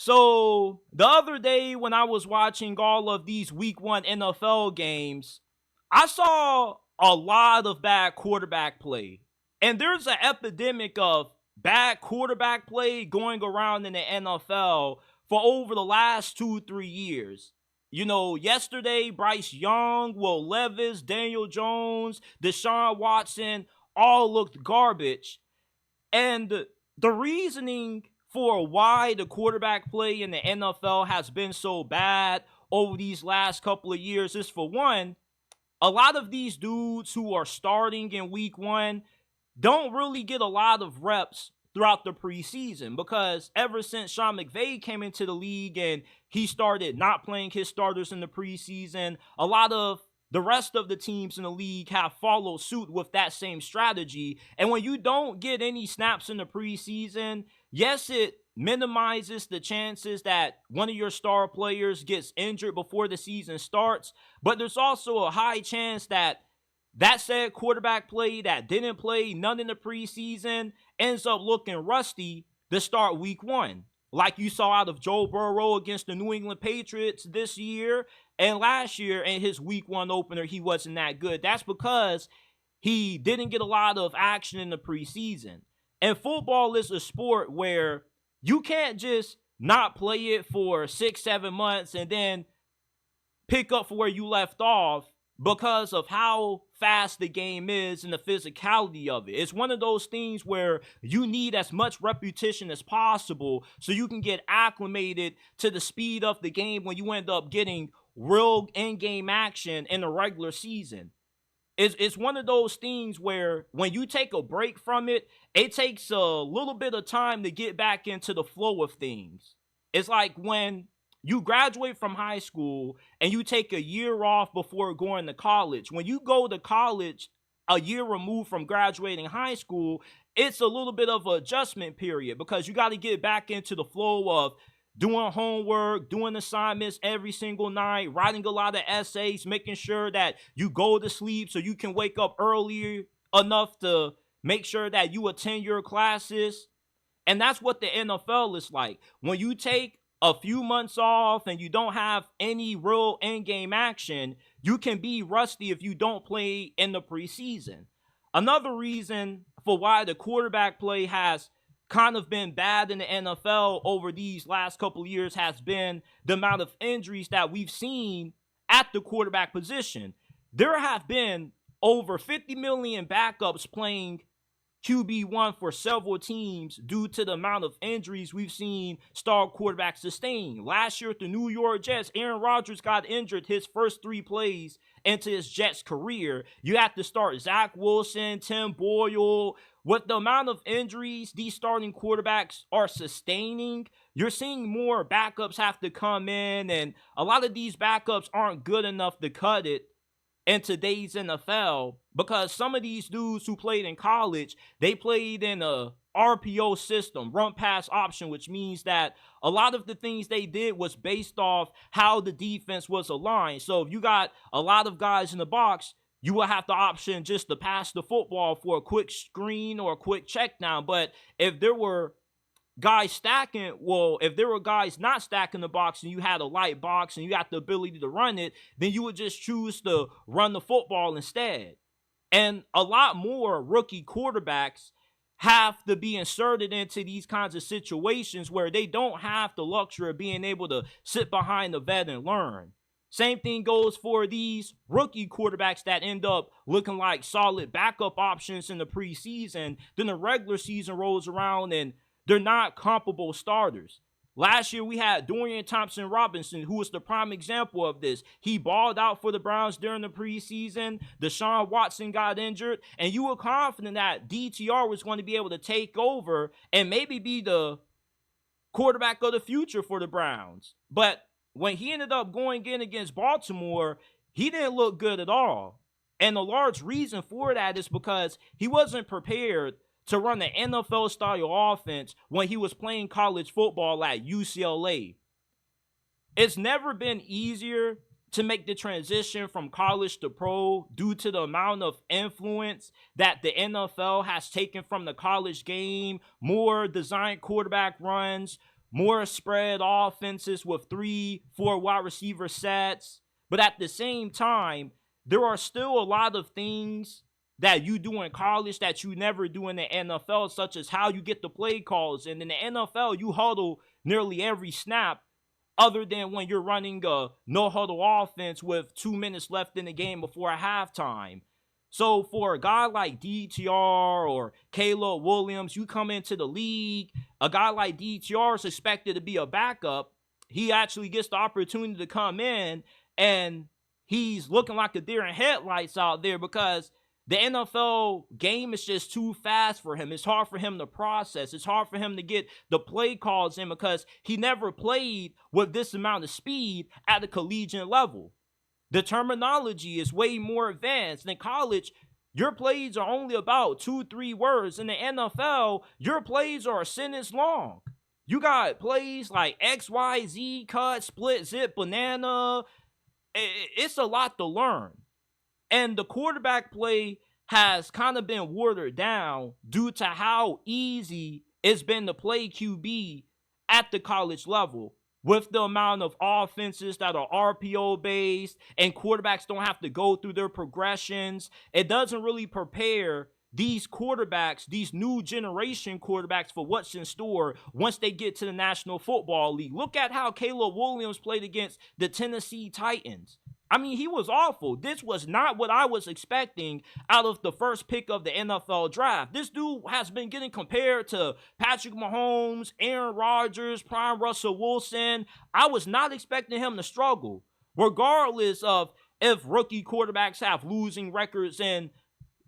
So the other day when I was watching all of these week one NFL games, I saw a lot of bad quarterback play. And there's an epidemic of bad quarterback play going around in the NFL for over the last 2, 3 years. Yesterday, Bryce Young, Will Levis, Daniel Jones, Deshaun Watson all looked garbage. And the reasoning for why the quarterback play in the NFL has been so bad over these last couple of years is, for one, a lot of these dudes who are starting in week one don't really get a lot of reps throughout the preseason, because ever since Sean McVay came into the league and he started not playing his starters in the preseason, a lot of the rest of the teams in the league have followed suit with that same strategy. And when you don't get any snaps in the preseason, yes, it minimizes the chances that one of your star players gets injured before the season starts, but there's also a high chance that that said quarterback play that didn't play none in the preseason ends up looking rusty to start week one. Like you saw out of Joe Burrow against the New England Patriots this year, and last year in his week one opener, he wasn't that good. That's because he didn't get a lot of action in the preseason. And football is a sport where you can't just not play it for 6, 7 months and then pick up for where you left off because of how fast the game is and the physicality of it. It's one of those things where you need as much repetition as possible so you can get acclimated to the speed of the game when you end up getting real in-game action in the regular season. It's one of those things where when you take a break from it, it takes a little bit of time to get back into the flow of things. It's like when you graduate from high school and you take a year off before going to college. When you go to college a year removed from graduating high school, it's a little bit of an adjustment period because you got to get back into the flow of doing homework, doing assignments every single night, writing a lot of essays, making sure that you go to sleep so you can wake up earlier enough to make sure that you attend your classes. And that's what the NFL is like. When you take a few months off and you don't have any real in-game action, you can be rusty if you don't play in the preseason. Another reason for why the quarterback play has kind of been bad in the NFL over these last couple of years has been the amount of injuries that we've seen at the quarterback position. There have been over 50 million backups playing QB1 for several teams due to the amount of injuries we've seen star quarterbacks sustain. Last year at the New York Jets, Aaron Rodgers got injured his first 3 plays into his Jets career. You have to start Zach Wilson, Tim Boyle. With the amount of injuries these starting quarterbacks are sustaining, you're seeing more backups have to come in, and a lot of these backups aren't good enough to cut it in today's NFL because some of these dudes who played in college, they played in a RPO system, run pass option, which means that a lot of the things they did was based off how the defense was aligned. So if you got a lot of guys in the box, you will have the option just to pass the football for a quick screen or a quick check down. But if there were guys stacking, if there were guys not stacking the box and you had a light box and you got the ability to run it, then you would just choose to run the football instead. And a lot more rookie quarterbacks have to be inserted into these kinds of situations where they don't have the luxury of being able to sit behind the vet and learn. Same thing goes for these rookie quarterbacks that end up looking like solid backup options in the preseason. Then the regular season rolls around and they're not comparable starters. Last year, we had Dorian Thompson-Robinson, who was the prime example of this. He balled out for the Browns during the preseason. Deshaun Watson got injured, and you were confident that DTR was going to be able to take over and maybe be the quarterback of the future for the Browns. But when he ended up going in against Baltimore, he didn't look good at all. And a large reason for that is because he wasn't prepared to run the NFL-style offense when he was playing college football at UCLA. It's never been easier to make the transition from college to pro due to the amount of influence that the NFL has taken from the college game, more designed quarterback runs, more spread offenses with 3-4 wide receiver sets. But at the same time, there are still a lot of things that you do in college that you never do in the NFL, such as how you get the play calls. And in the NFL, you huddle nearly every snap, other than when you're running a no huddle offense with 2 minutes left in the game before a halftime. So for a guy like DTR or Caleb Williams, you come into the league, a guy like DTR is expected to be a backup. He actually gets the opportunity to come in, and he's looking like a deer in headlights out there because the NFL game is just too fast for him. It's hard for him to process. It's hard for him to get the play calls in because he never played with this amount of speed at the collegiate level. The terminology is way more advanced. In college, your plays are only about 2-3 words. In the NFL, your plays are a sentence long. You got plays like XYZ, cut, split, zip, banana. It's a lot to learn. And the quarterback play has kind of been watered down due to how easy it's been to play QB at the college level, with the amount of offenses that are RPO based and quarterbacks don't have to go through their progressions. It doesn't really prepare these quarterbacks, these new generation quarterbacks, for what's in store once they get to the National Football League. Look at how Caleb Williams played against the Tennessee Titans. I mean, he was awful. This was not what I was expecting out of the first pick of the NFL draft. This dude has been getting compared to Patrick Mahomes, Aaron Rodgers, prime Russell Wilson. I was not expecting him to struggle, regardless of if rookie quarterbacks have losing records in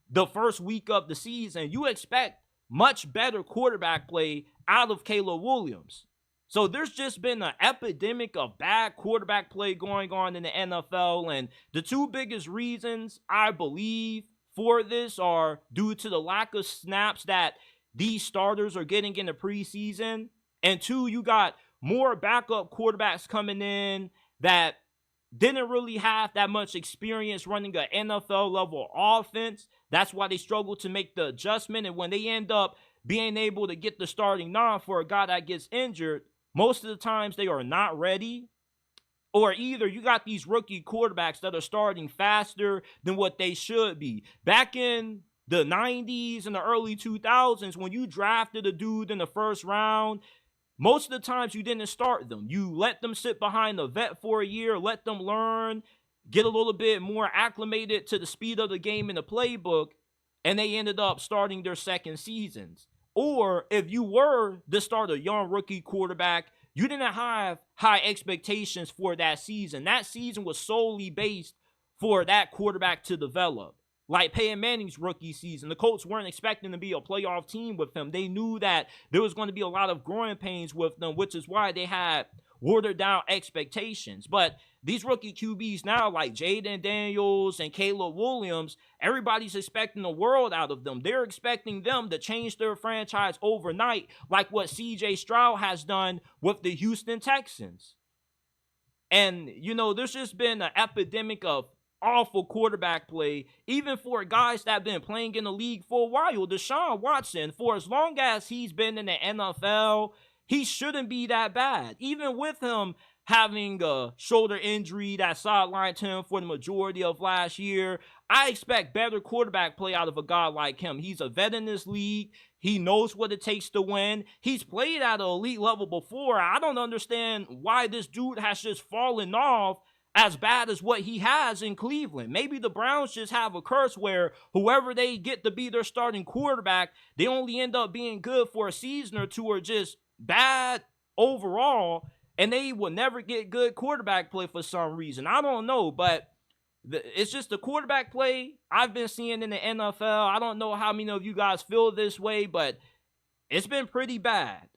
the first week of the season. You expect much better quarterback play out of Caleb Williams. So there's just been an epidemic of bad quarterback play going on in the NFL. And the two biggest reasons, I believe, for this are due to the lack of snaps that these starters are getting in the preseason. And two, you got more backup quarterbacks coming in that didn't really have that much experience running an NFL level offense. That's why they struggle to make the adjustment. And when they end up being able to get the starting nine for a guy that gets injured, most of the times they are not ready. Or either you got these rookie quarterbacks that are starting faster than what they should be. Back in the 90s and the early 2000s, when you drafted a dude in the first round, most of the times you didn't start them. You let them sit behind the vet for a year, let them learn, get a little bit more acclimated to the speed of the game in the playbook, and they ended up starting their second seasons. Or if you were to start a young rookie quarterback, you didn't have high expectations for that season. That season was solely based for that quarterback to develop. Like Peyton Manning's rookie season, the Colts weren't expecting to be a playoff team with him. They knew that there was going to be a lot of growing pains with them, which is why they had watered down expectations. But these rookie QBs now, like Jaden Daniels and Caleb Williams, everybody's expecting the world out of them. They're expecting them to change their franchise overnight, like what CJ Stroud has done with the Houston Texans. And, you know, there's just been an epidemic of awful quarterback play, even for guys that have been playing in the league for a while. Deshaun Watson, for as long as he's been in the NFL, he shouldn't be that bad. Even with him having a shoulder injury that sidelined him for the majority of last year, I expect better quarterback play out of a guy like him. He's a vet in this league. He knows what it takes to win. He's played at an elite level before. I don't understand why this dude has just fallen off as bad as what he has in Cleveland. Maybe the Browns just have a curse where whoever they get to be their starting quarterback, they only end up being good for a season or two, or just bad overall, and they will never get good quarterback play for some reason. I don't know, but it's just the quarterback play I've been seeing in the NFL. I don't know how many of you guys feel this way, but it's been pretty bad.